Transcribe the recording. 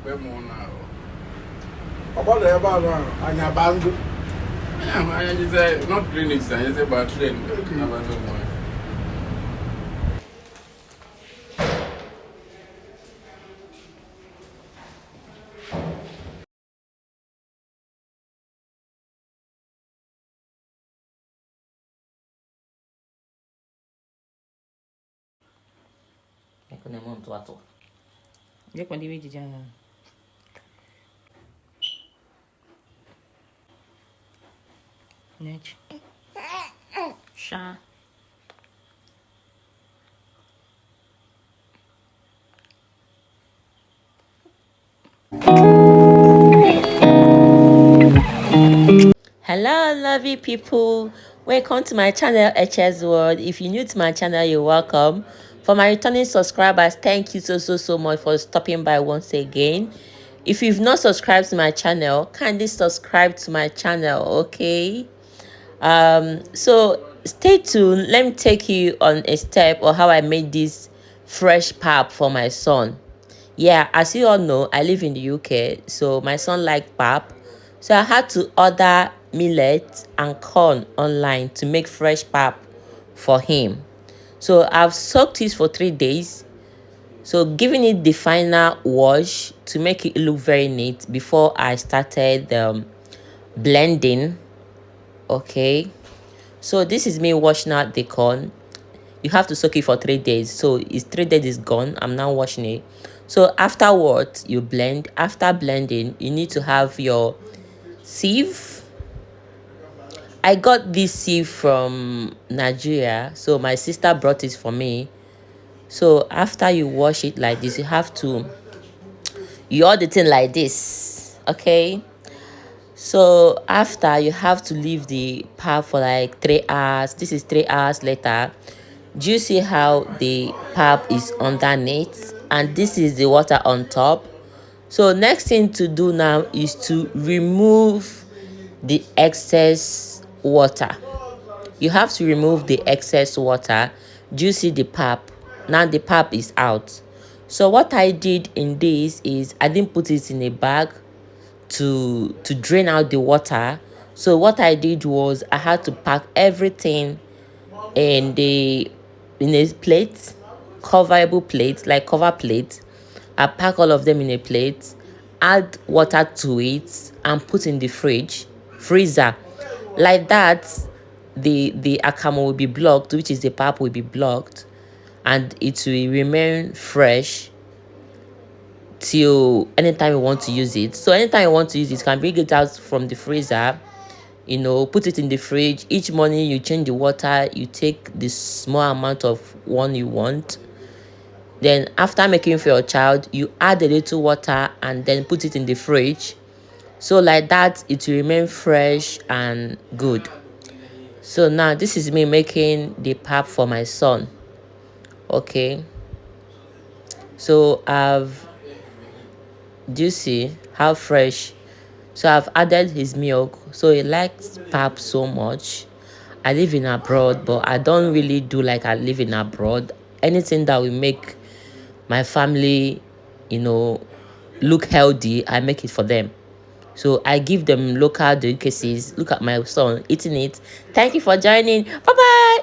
Where more now? About the about and a bango. I just say not clinics, I just say about train. About no more. Je quando eu já net chá. Hello lovely people, welcome to my channel HS World. If you're new to my channel, you're welcome. For my returning subscribers, thank you so much for stopping by once again. If you've not subscribed to my channel, kindly subscribe to my channel, okay? So stay tuned. Let me take you on a step or how I made this fresh pap for my son. Yeah, as you all know, I live in the UK, so my son liked pap. So I had to order millet and corn online to make fresh pap for him. So I've soaked it for 3 days. So giving it the final wash to make it look very neat before I started blending. Okay. So this is me washing out the corn. You have to soak it for 3 days. So it's 3 days is gone. I'm now washing it. So afterwards, you blend. After blending, you need to have your sieve. I got this sieve from Nigeria. So my sister brought it for me. So after you wash it like this, you have to hold the thing like this. Okay. So after, you have to leave the pap for like 3 hours. This is 3 hours later. Do you see how the pap is underneath and this is the water on top? So next thing to do now is to remove the excess water. You have to remove the excess water. Do you see the pap? Now the pap is out. So what I did in this is I didn't put it in a bag to drain out the water. So what I did was I had to pack everything in a plate, coverable plate, like cover plate. I pack all of them in a plate, add water to it, and put in the freezer. Like that, the Akamu will be blocked, which is the pap will be blocked, and it will remain fresh till anytime you want to use it. So anytime you want to use it, you can bring it out from the freezer, put it in the fridge. Each morning you change the water, you take the small amount of one you want. Then after making for your child, you add a little water and then put it in the fridge. So like that, it will remain fresh and good. So now this is me making the pap for my son. Okay. So do you see how fresh? So I've added his milk. So he likes pap so much. I live in abroad, but I don't really do like I live in abroad. Anything that will make my family, look healthy, I make it for them. So I give them local delicacies. Look at my son eating it. Thank you for joining. Bye bye.